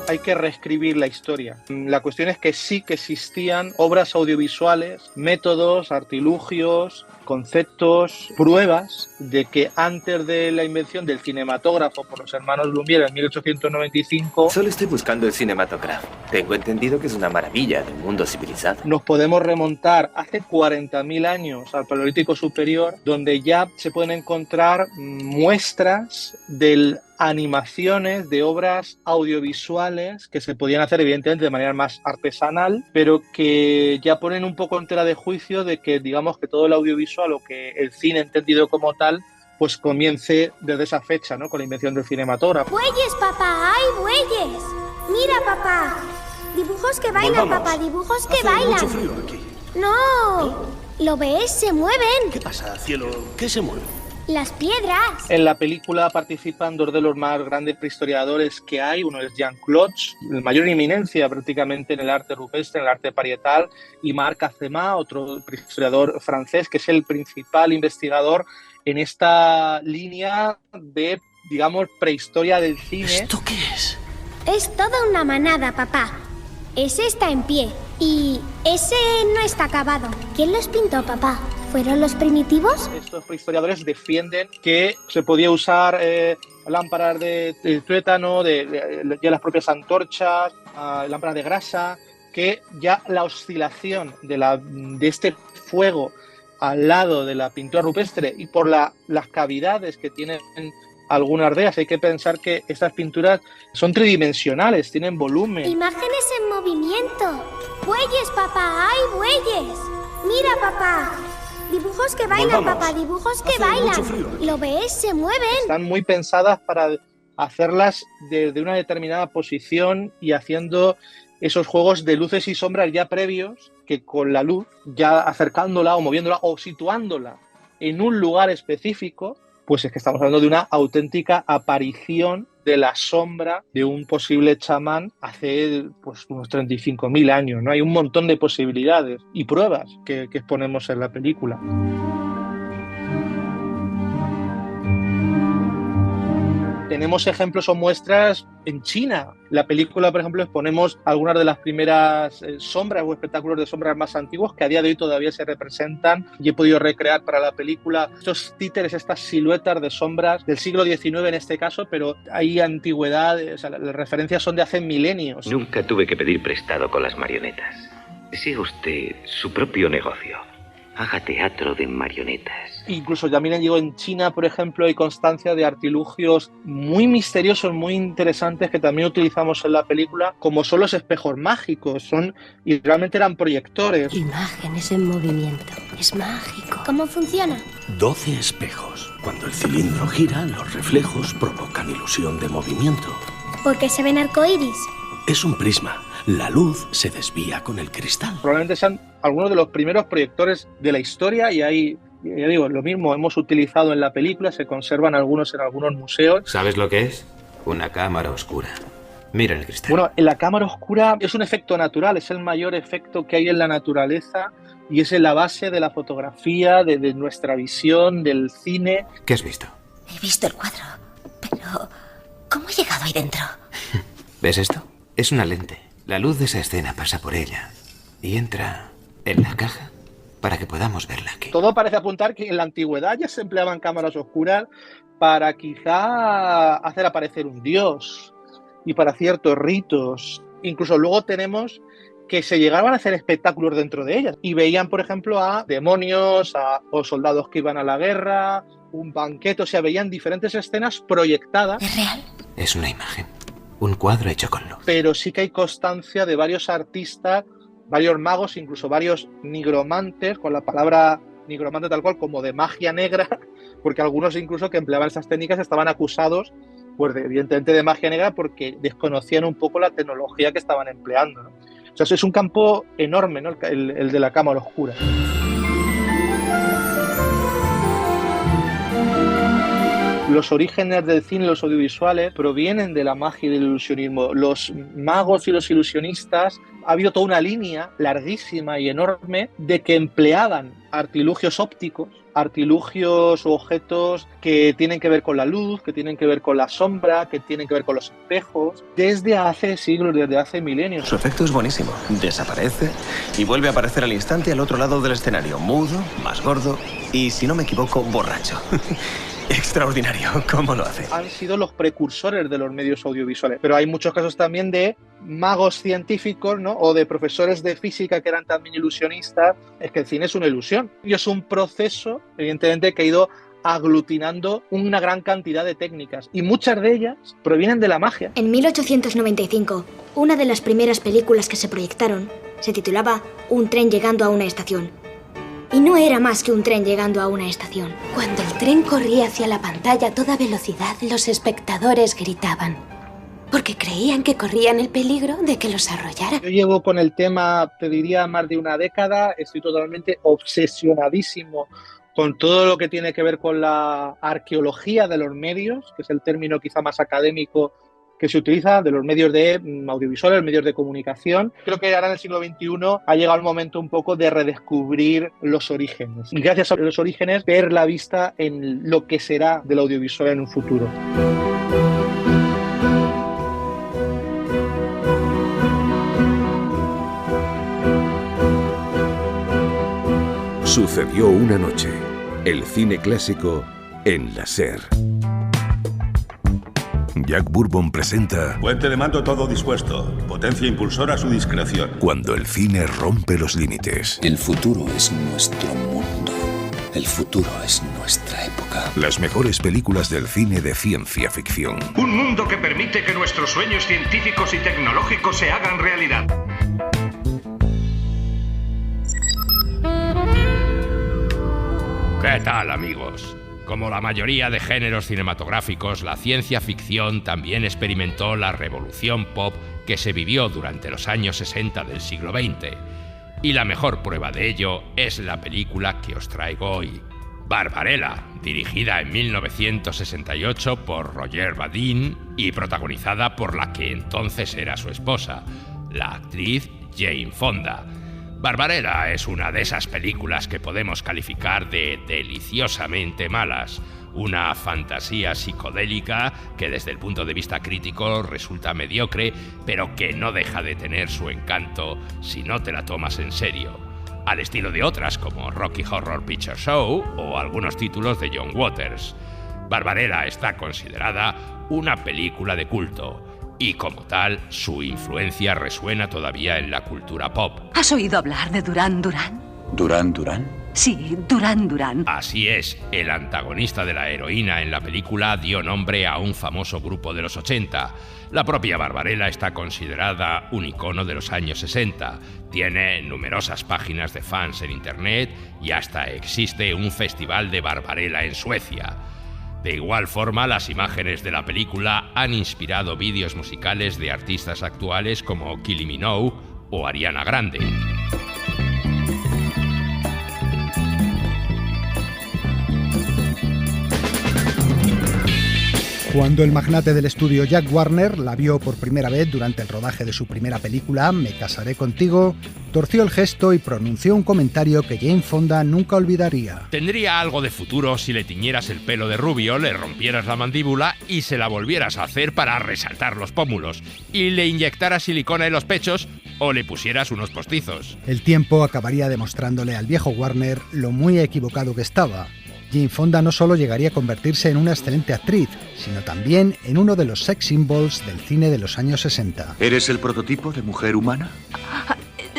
Hay que reescribir la historia. La cuestión es que sí que existían obras audiovisuales, métodos, artilugios, conceptos, pruebas de que antes de la invención del cinematógrafo por los hermanos Lumière en 1895... Solo estoy buscando el cinematógrafo. Tengo entendido que es una maravilla de un mundo civilizado. Nos podemos remontar hace 40.000 años al Paleolítico Superior, donde ya se pueden encontrar muestras de animaciones de obras audiovisuales que se podían hacer evidentemente de manera más artesanal, pero que ya ponen un poco en tela de juicio de que digamos que todo el audiovisual o que el cine entendido como tal pues comience desde esa fecha, ¿no? Con la invención del cinematógrafo. ¡Bueyes, papá! ¡Hay bueyes! ¡Mira, papá! Dibujos que bailan, papá, dibujos que bailan. Hace mucho frío aquí. ¡No! ¿Lo ves? ¡Se mueven! ¿Qué pasa, cielo? ¿Qué se mueve? Las piedras. En la película participan dos de los más grandes prehistoriadores que hay. Uno es Jean Cloche, el mayor eminencia prácticamente en el arte rupestre, en el arte parietal, y Marc Azéma, otro prehistoriador francés, que es el principal investigador en esta línea de, digamos, prehistoria del cine. ¿Esto qué es? Es toda una manada, papá. Ese está en pie y ese no está acabado. ¿Quién los pintó, papá? ¿Fueron los primitivos? Estos prehistoriadores defienden que se podía usar lámparas de tuétano, ya las propias antorchas, lámparas de grasa, que ya la oscilación de este fuego al lado de la pintura rupestre y por las cavidades que tienen algunas de ellas, hay que pensar que estas pinturas son tridimensionales, tienen volumen. Imágenes en movimiento. ¡Bueyes, papá! ¡Hay bueyes! ¡Mira, papá! Dibujos que bailan, papá, dibujos que bailan. ¿Lo ves? Se mueven. Están muy pensadas para hacerlas desde una determinada posición y haciendo esos juegos de luces y sombras ya previos que con la luz, ya acercándola o moviéndola o situándola en un lugar específico, pues es que estamos hablando de una auténtica aparición de la sombra de un posible chamán hace pues, unos 35.000 años, ¿no? Hay un montón de posibilidades y pruebas que exponemos en la película. Tenemos ejemplos o muestras en China. La película, por ejemplo, exponemos algunas de las primeras sombras o espectáculos de sombras más antiguos que a día de hoy todavía se representan, y he podido recrear para la película estos títeres, estas siluetas de sombras del siglo XIX en este caso, pero hay antigüedad, o sea, las referencias son de hace milenios. Nunca tuve que pedir prestado con las marionetas. Siga usted su propio negocio. Haga teatro de marionetas. Incluso también digo, en China, por ejemplo, hay constancia de artilugios muy misteriosos, muy interesantes que también utilizamos en la película, como son los espejos mágicos, y realmente eran proyectores. Imágenes en movimiento. Es mágico. ¿Cómo funciona? 12 espejos. Cuando el cilindro gira, los reflejos provocan ilusión de movimiento. ¿Por qué se ven arcoíris? Es un prisma. La luz se desvía con el cristal. Probablemente sean algunos de los primeros proyectores de la historia, y ahí, ya digo, lo mismo hemos utilizado en la película, se conservan algunos en algunos museos. ¿Sabes lo que es? Una cámara oscura. Mira el cristal. Bueno, en la cámara oscura es un efecto natural, es el mayor efecto que hay en la naturaleza y es la base de la fotografía, de nuestra visión, del cine. ¿Qué has visto? He visto el cuadro, pero ¿cómo he llegado ahí dentro? ¿Ves esto? Es una lente. La luz de esa escena pasa por ella y entra en la caja para que podamos verla aquí. Todo parece apuntar que en la antigüedad ya se empleaban cámaras oscuras para quizá hacer aparecer un dios y para ciertos ritos. Incluso luego tenemos que se llegaban a hacer espectáculos dentro de ellas y veían, por ejemplo, a demonios o soldados que iban a la guerra, un banquete, o sea, veían diferentes escenas proyectadas. ¿Es real? Es una imagen. Un cuadro hecho con luz. Pero sí que hay constancia de varios artistas, varios magos, incluso varios nigromantes, con la palabra nigromante tal cual, como de magia negra, porque algunos incluso que empleaban esas técnicas estaban acusados, pues evidentemente de magia negra, porque desconocían un poco la tecnología que estaban empleando, ¿no? O sea, es un campo enorme, ¿no? el de la cámara oscura. Los orígenes del cine y los audiovisuales provienen de la magia y del ilusionismo. Los magos y los ilusionistas, ha habido toda una línea larguísima y enorme de que empleaban artilugios ópticos, artilugios u objetos que tienen que ver con la luz, que tienen que ver con la sombra, que tienen que ver con los espejos, desde hace siglos, desde hace milenios. Su efecto es buenísimo. Desaparece y vuelve a aparecer al instante al otro lado del escenario, mudo, más gordo y, si no me equivoco, borracho. Extraordinario, ¿cómo lo hace? Han sido los precursores de los medios audiovisuales, pero hay muchos casos también de magos científicos, ¿no? O de profesores de física que eran también ilusionistas. Es que el cine es una ilusión y es un proceso, evidentemente, que ha ido aglutinando una gran cantidad de técnicas y muchas de ellas provienen de la magia. En 1895, una de las primeras películas que se proyectaron se titulaba Un tren llegando a una estación. Y no era más que un tren llegando a una estación. Cuando el tren corría hacia la pantalla a toda velocidad, los espectadores gritaban, porque creían que corrían el peligro de que los arrollara. Yo llevo con el tema, te diría, más de una década. Estoy totalmente obsesionadísimo con todo lo que tiene que ver con la arqueología de los medios, que es el término quizá más académico que se utiliza, de los medios de audiovisuales, medios de comunicación. Creo que ahora en el siglo XXI ha llegado el momento un poco de redescubrir los orígenes. Y gracias a los orígenes, ver la vista en lo que será del audiovisual en un futuro. Sucedió una noche. El cine clásico en la SER. Jack Bourbon presenta... Puente de mando todo dispuesto. Potencia impulsora a su discreción. Cuando el cine rompe los límites. El futuro es nuestro mundo. El futuro es nuestra época. Las mejores películas del cine de ciencia ficción. Un mundo que permite que nuestros sueños científicos y tecnológicos se hagan realidad. ¿Qué tal, amigos? Como la mayoría de géneros cinematográficos, la ciencia ficción también experimentó la revolución pop que se vivió durante los años 60 del siglo XX. Y la mejor prueba de ello es la película que os traigo hoy, Barbarella, dirigida en 1968 por Roger Vadim y protagonizada por la que entonces era su esposa, la actriz Jane Fonda. Barbarella es una de esas películas que podemos calificar de deliciosamente malas, una fantasía psicodélica que desde el punto de vista crítico resulta mediocre, pero que no deja de tener su encanto si no te la tomas en serio, al estilo de otras como Rocky Horror Picture Show o algunos títulos de John Waters. Barbarella está considerada una película de culto y como tal su influencia resuena todavía en la cultura pop. ¿Has oído hablar de Duran Duran? ¿Duran Duran? Sí, Duran Duran. Así es, el antagonista de la heroína en la película dio nombre a un famoso grupo de los 80. La propia Barbarella está considerada un icono de los años 60. Tiene numerosas páginas de fans en internet y hasta existe un festival de Barbarella en Suecia. De igual forma, las imágenes de la película han inspirado vídeos musicales de artistas actuales como Kylie Minogue o Ariana Grande. Cuando el magnate del estudio Jack Warner la vio por primera vez durante el rodaje de su primera película, Me casaré contigo, torció el gesto y pronunció un comentario que Jane Fonda nunca olvidaría. Tendría algo de futuro si le tiñeras el pelo de rubio, le rompieras la mandíbula y se la volvieras a hacer para resaltar los pómulos, y le inyectaras silicona en los pechos o le pusieras unos postizos. El tiempo acabaría demostrándole al viejo Warner lo muy equivocado que estaba. Jane Fonda no solo llegaría a convertirse en una excelente actriz, sino también en uno de los sex symbols del cine de los años 60. ¿Eres el prototipo de mujer humana?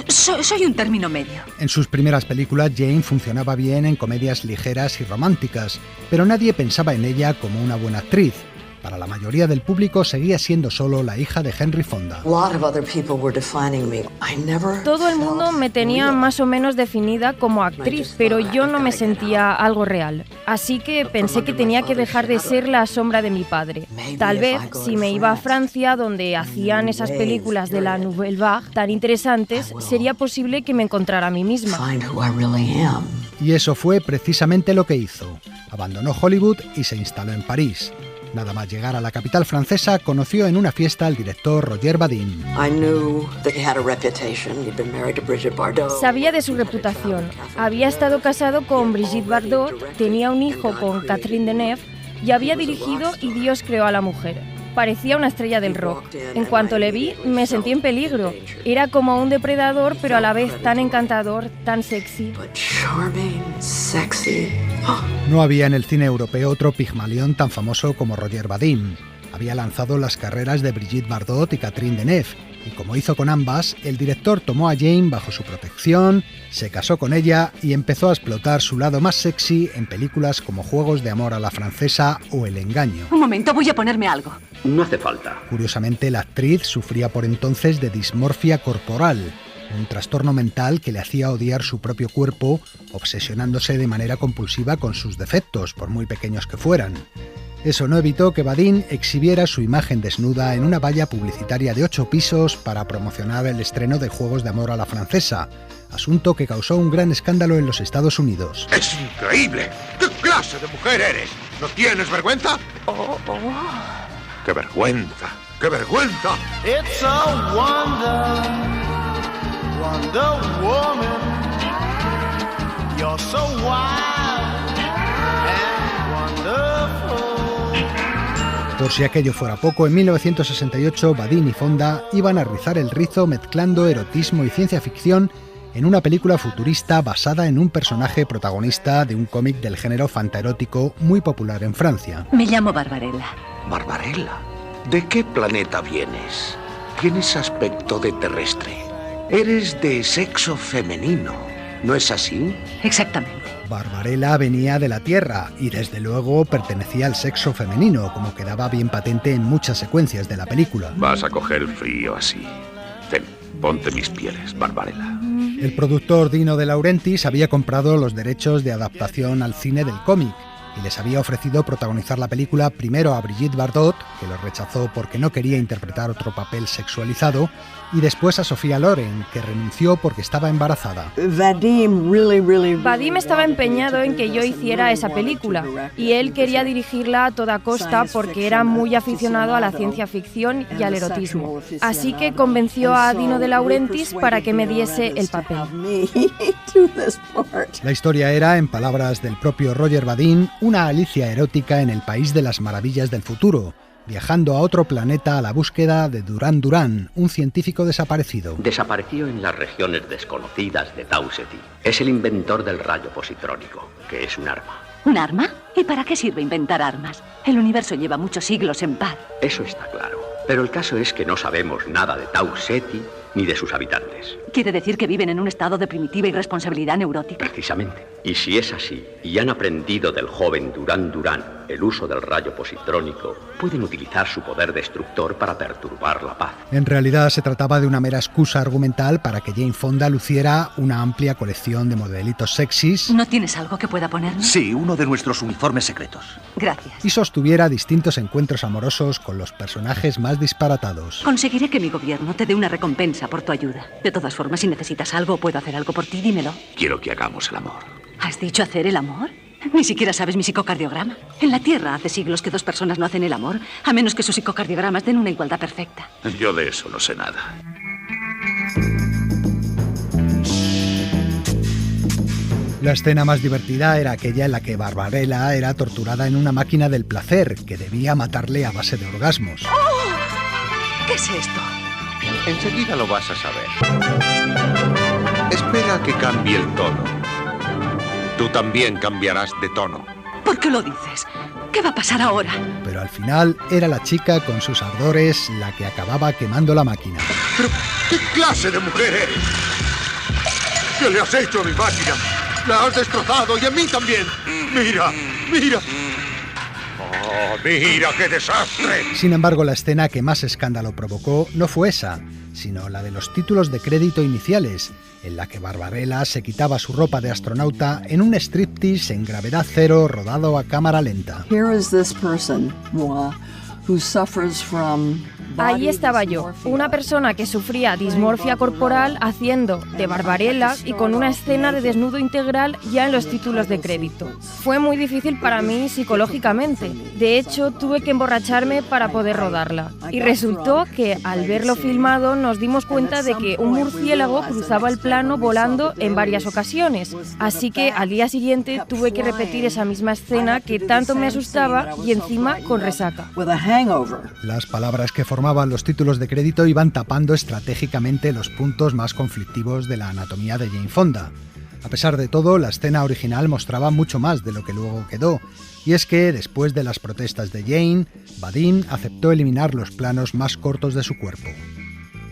Soy un término medio. En sus primeras películas, Jane funcionaba bien en comedias ligeras y románticas, pero nadie pensaba en ella como una buena actriz. Para la mayoría del público seguía siendo solo la hija de Henry Fonda. Todo el mundo me tenía más o menos definida como actriz, pero yo no me sentía algo real. Así que pensé que tenía que dejar de ser la sombra de mi padre. Tal vez, si me iba a Francia, donde hacían esas películas de la Nouvelle Vague tan interesantes, sería posible que me encontrara a mí misma. Y eso fue precisamente lo que hizo. Abandonó Hollywood y se instaló en París. Nada más llegar a la capital francesa, conoció en una fiesta al director Roger Vadim. Sabía de su reputación. Había estado casado con Brigitte Bardot, tenía un hijo con Catherine Deneuve y había dirigido Y Dios creó a la mujer. Parecía una estrella del rock. En cuanto le vi, me sentí en peligro. Era como un depredador, pero a la vez tan encantador, tan sexy. No había en el cine europeo otro Pigmalión tan famoso como Roger Vadim. Había lanzado las carreras de Brigitte Bardot y Catherine Deneuve, y como hizo con ambas, el director tomó a Jane bajo su protección, se casó con ella y empezó a explotar su lado más sexy en películas como Juegos de amor a la francesa o El engaño. Un momento, voy a ponerme algo. No hace falta. Curiosamente, la actriz sufría por entonces de dismorfia corporal, un trastorno mental que le hacía odiar su propio cuerpo, obsesionándose de manera compulsiva con sus defectos, por muy pequeños que fueran. Eso no evitó que Vadim exhibiera su imagen desnuda en una valla publicitaria de 8 pisos para promocionar el estreno de Juegos de amor a la francesa, asunto que causó un gran escándalo en los Estados Unidos. ¡Es increíble! ¿Qué clase de mujer eres? ¿No tienes vergüenza? ¡Qué vergüenza! ¡Qué vergüenza! It's a wonder, Wonder Woman. You're so wild and wonderful. Por si aquello fuera poco, en 1968 Vadim y Fonda iban a rizar el rizo mezclando erotismo y ciencia ficción en una película futurista basada en un personaje protagonista de un cómic del género fantaerótico muy popular en Francia. Me llamo Barbarella. Barbarella, ¿de qué planeta vienes? Tienes aspecto de terrestre. Eres de sexo femenino, ¿no es así? Exactamente. Barbarella venía de la Tierra y desde luego pertenecía al sexo femenino, como quedaba bien patente en muchas secuencias de la película. Vas a coger frío así. Ven, ponte mis pieles, Barbarella. El productor Dino De Laurentiis había comprado los derechos de adaptación al cine del cómic y les había ofrecido protagonizar la película primero a Brigitte Bardot, que lo rechazó porque no quería interpretar otro papel sexualizado, y después a Sophia Loren, que renunció porque estaba embarazada. Vadim estaba empeñado en que yo hiciera esa película, y él quería dirigirla a toda costa porque era muy aficionado a la ciencia ficción y al erotismo. Así que convenció a Dino De Laurentiis para que me diese el papel. La historia era, en palabras del propio Roger Vadim, una Alicia erótica en el país de las maravillas del futuro, viajando a otro planeta a la búsqueda de Duran Duran, un científico desaparecido. Desapareció en las regiones desconocidas de Tau Ceti. Es el inventor del rayo positrónico, que es un arma. ¿Un arma? ¿Y para qué sirve inventar armas? El universo lleva muchos siglos en paz. Eso está claro. Pero el caso es que no sabemos nada de Tau Ceti ni de sus habitantes. ¿Quiere decir que viven en un estado de primitiva irresponsabilidad neurótica? Precisamente. Y si es así, y han aprendido del joven Duran Duran el uso del rayo positrónico, pueden utilizar su poder destructor para perturbar la paz. En realidad se trataba de una mera excusa argumental para que Jane Fonda luciera una amplia colección de modelitos sexys. ¿No tienes algo que pueda ponerme? Sí, uno de nuestros uniformes secretos. Gracias. Y sostuviera distintos encuentros amorosos con los personajes más disparatados. Conseguiré que mi gobierno te dé una recompensa por tu ayuda. De todas formas, si necesitas algo o puedo hacer algo por ti, dímelo. Quiero que hagamos el amor. ¿Has dicho hacer el amor? Ni siquiera sabes mi psicocardiograma. En la Tierra hace siglos que dos personas no hacen el amor, a menos que sus psicocardiogramas den una igualdad perfecta. Yo de eso no sé nada. La escena más divertida era aquella en la que Barbarella era torturada en una máquina del placer que debía matarle a base de orgasmos. ¡Oh! ¿Qué es esto? Enseguida lo vas a saber. Espera a que cambie el tono. Tú también cambiarás de tono. ¿Por qué lo dices? ¿Qué va a pasar ahora? Pero al final era la chica con sus ardores la que acababa quemando la máquina. ¿Pero qué clase de mujer eres? ¿Qué le has hecho a mi máquina? La has destrozado y a mí también. Mira, mira. ¡Oh, mira qué desastre! Sin embargo, la escena que más escándalo provocó no fue esa, sino la de los títulos de crédito iniciales, en la que Barbarella se quitaba su ropa de astronauta en un striptease en gravedad cero rodado a cámara lenta. Here is this person, moi, who suffers from... Ahí estaba yo, una persona que sufría dismorfia corporal haciendo de Barbarella y con una escena de desnudo integral ya en los títulos de crédito. Fue muy difícil para mí psicológicamente. De hecho, tuve que emborracharme para poder rodarla. Y resultó que al verlo filmado nos dimos cuenta de que un murciélago cruzaba el plano volando en varias ocasiones. Así que al día siguiente tuve que repetir esa misma escena que tanto me asustaba y encima con resaca. Las palabras que formaban los títulos de crédito iban tapando estratégicamente los puntos más conflictivos de la anatomía de Jane Fonda. A pesar de todo, la escena original mostraba mucho más de lo que luego quedó, y es que, después de las protestas de Jane, Vadim aceptó eliminar los planos más cortos de su cuerpo.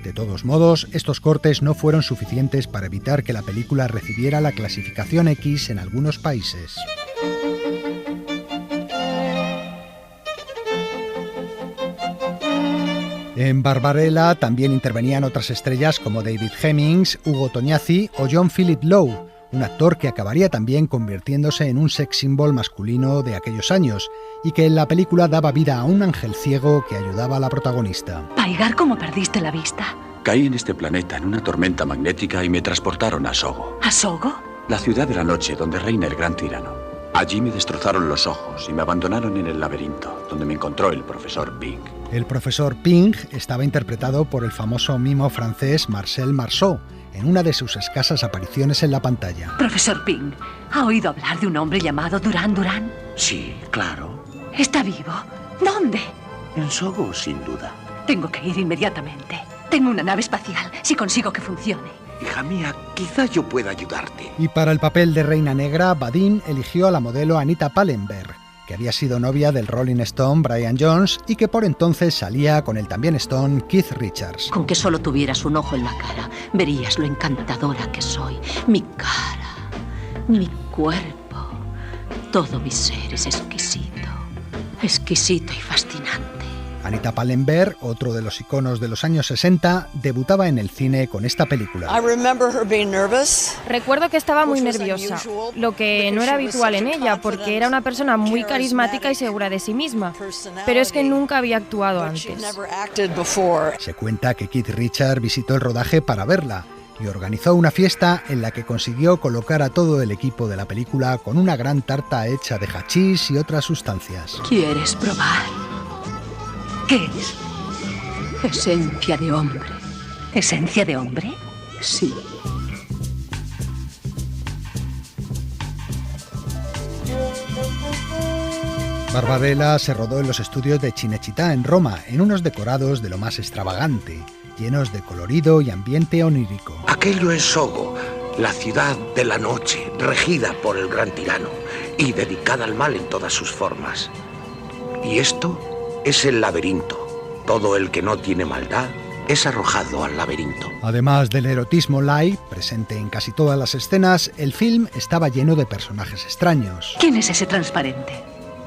De todos modos, estos cortes no fueron suficientes para evitar que la película recibiera la clasificación X en algunos países. En Barbarella también intervenían otras estrellas como David Hemmings, Ugo Tognazzi o John Philip Lowe, un actor que acabaría también convirtiéndose en un sex symbol masculino de aquellos años y que en la película daba vida a un ángel ciego que ayudaba a la protagonista. Paigar, ¿cómo perdiste la vista? Caí en este planeta en una tormenta magnética y me transportaron a Sogo. ¿A Sogo? La ciudad de la noche donde reina el gran tirano. Allí me destrozaron los ojos y me abandonaron en el laberinto, donde me encontró el profesor Ping. El profesor Ping estaba interpretado por el famoso mimo francés Marcel Marceau, en una de sus escasas apariciones en la pantalla. Profesor Ping, ¿ha oído hablar de un hombre llamado Duran Duran? Sí, claro. ¿Está vivo? ¿Dónde? En Sogo, sin duda. Tengo que ir inmediatamente. Tengo una nave espacial, si consigo que funcione. Hija mía, quizá yo pueda ayudarte. Y para el papel de Reina Negra, Vadim eligió a la modelo Anita Pallenberg, que había sido novia del Rolling Stone Brian Jones y que por entonces salía con el también Stone Keith Richards. Con que solo tuvieras un ojo en la cara, verías lo encantadora que soy. Mi cara, mi cuerpo, todo mi ser es exquisito, exquisito y fascinante. Anita Pallenberg, otro de los iconos de los años 60, debutaba en el cine con esta película. Recuerdo que estaba muy nerviosa, lo que no era habitual en ella, porque era una persona muy carismática y segura de sí misma. Pero es que nunca había actuado antes. Se cuenta que Keith Richards visitó el rodaje para verla y organizó una fiesta en la que consiguió colocar a todo el equipo de la película con una gran tarta hecha de hachís y otras sustancias. ¿Quieres probar? ¿Qué es? Esencia de hombre. ¿Esencia de hombre? Sí. Barbarella se rodó en los estudios de Cinecittà en Roma, en unos decorados de lo más extravagante, llenos de colorido y ambiente onírico. Aquello es Sogo, la ciudad de la noche, regida por el gran tirano y dedicada al mal en todas sus formas. Y esto es el laberinto. Todo el que no tiene maldad es arrojado al laberinto. Además del erotismo light, presente en casi todas las escenas, el film estaba lleno de personajes extraños. ¿Quién es ese transparente?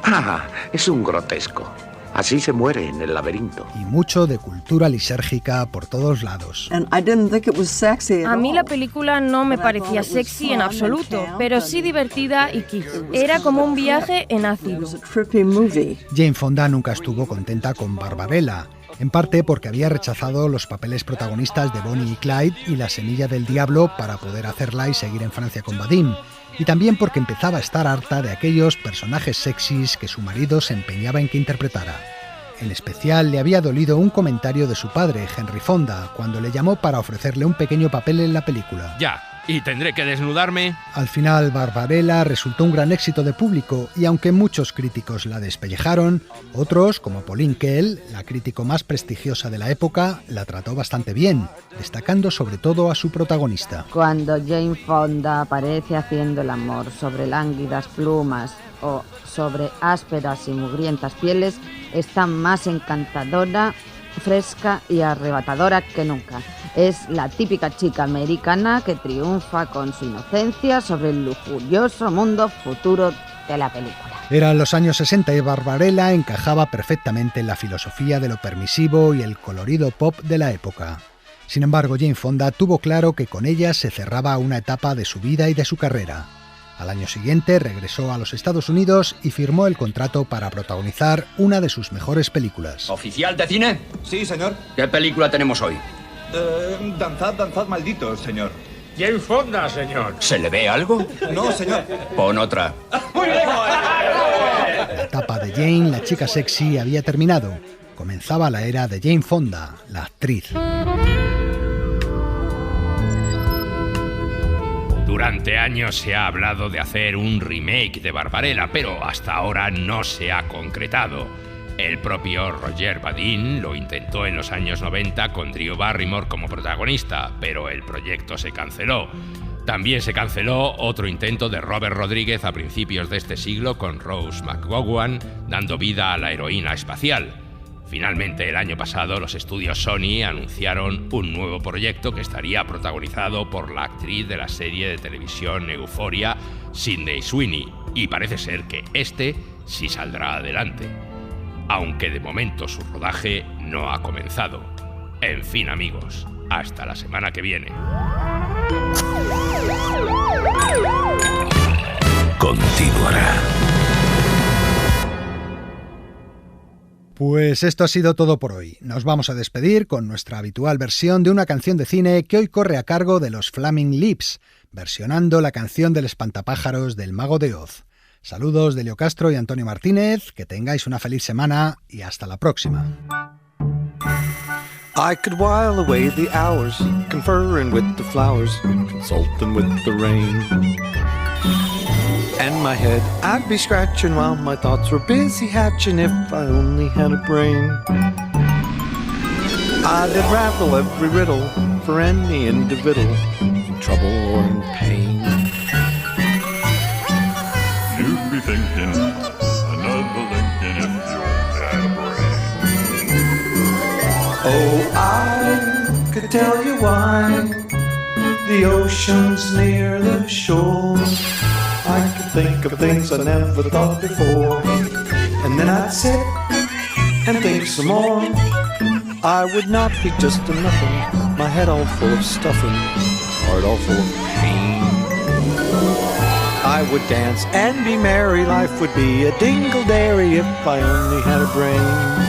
Ah, es un grotesco. Así se muere en el laberinto. Y mucho de cultura lisérgica por todos lados. A mí la película no me parecía sexy en absoluto, pero sí divertida y kitsch. Era como un viaje en ácido. Jane Fonda nunca estuvo contenta con Barbarella, en parte porque había rechazado los papeles protagonistas de Bonnie y Clyde y La semilla del diablo para poder hacerla y seguir en Francia con Vadim, y también porque empezaba a estar harta de aquellos personajes sexys que su marido se empeñaba en que interpretara. En especial le había dolido un comentario de su padre, Henry Fonda, cuando le llamó para ofrecerle un pequeño papel en la película. Ya, y tendré que desnudarme. Al final, Barbarella resultó un gran éxito de público y aunque muchos críticos la despellejaron, otros, como Pauline Kael, la crítico más prestigiosa de la época, la trató bastante bien, destacando sobre todo a su protagonista. Cuando Jane Fonda aparece haciendo el amor sobre lánguidas plumas o sobre ásperas y mugrientas pieles, está más encantadora, fresca y arrebatadora que nunca. Es la típica chica americana que triunfa con su inocencia sobre el lujurioso mundo futuro de la película. Eran los años 60 y Barbarella encajaba perfectamente en la filosofía de lo permisivo y el colorido pop de la época. Sin embargo, Jane Fonda tuvo claro que con ella se cerraba una etapa de su vida y de su carrera. Al año siguiente regresó a los Estados Unidos y firmó el contrato para protagonizar una de sus mejores películas. ¿Oficial de cine? Sí, señor. ¿Qué película tenemos hoy? Danzad, danzad malditos, señor. Jane Fonda, señor. ¿Se le ve algo? No, señor. Pon otra. Muy bien. La etapa de Jane, la chica sexy, había terminado. Comenzaba la era de Jane Fonda, la actriz. Durante años se ha hablado de hacer un remake de Barbarella, pero hasta ahora no se ha concretado. El propio Roger Vadim lo intentó en los años 90 con Drew Barrymore como protagonista, pero el proyecto se canceló. También se canceló otro intento de Robert Rodríguez a principios de este siglo con Rose McGowan, dando vida a la heroína espacial. Finalmente, el año pasado, los estudios Sony anunciaron un nuevo proyecto que estaría protagonizado por la actriz de la serie de televisión Euphoria, Sydney Sweeney, y parece ser que este sí saldrá adelante, aunque de momento su rodaje no ha comenzado. En fin, amigos, hasta la semana que viene. Continuará. Pues esto ha sido todo por hoy. Nos vamos a despedir con nuestra habitual versión de una canción de cine que hoy corre a cargo de los Flaming Lips, versionando la canción del espantapájaros del Mago de Oz. Saludos de Leo Castro y Antonio Martínez, que tengáis una feliz semana y hasta la próxima. I could while away the hours, conferring with the flowers, consulting with the rain. And my head I'd be scratching while my thoughts were busy hatching if I only had a brain. I'd unravel every riddle for any individual in trouble or in pain. You'd be thinking, another Lincoln if you had a brain. Oh, I could tell you why the ocean's near the shore. I could think of things I never thought before, and then I'd sit and think some more. I would not be just a nothing, my head all full of stuffing, heart all full of pain. I would dance and be merry, life would be a dingle-dairy if I only had a brain.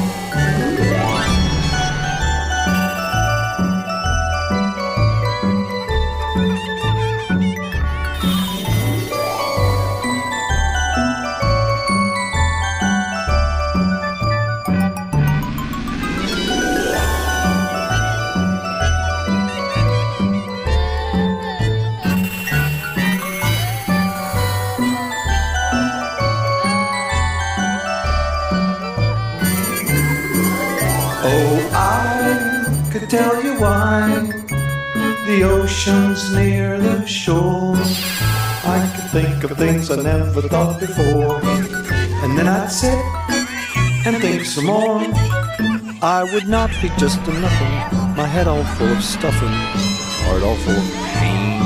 Oh, I could tell you why the ocean's near the shore. I could think of things I never thought before. And then I'd sit and think some more. I would not be just a nothing, my head all full of stuffing, heart all full of pain.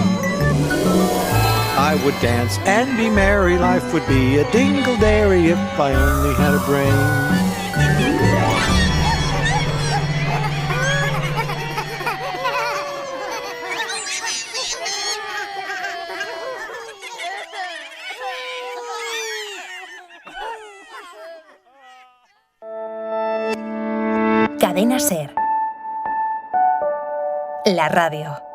I would dance and be merry, life would be a dingle-dairy if I only had a brain. Cadena SER. La radio.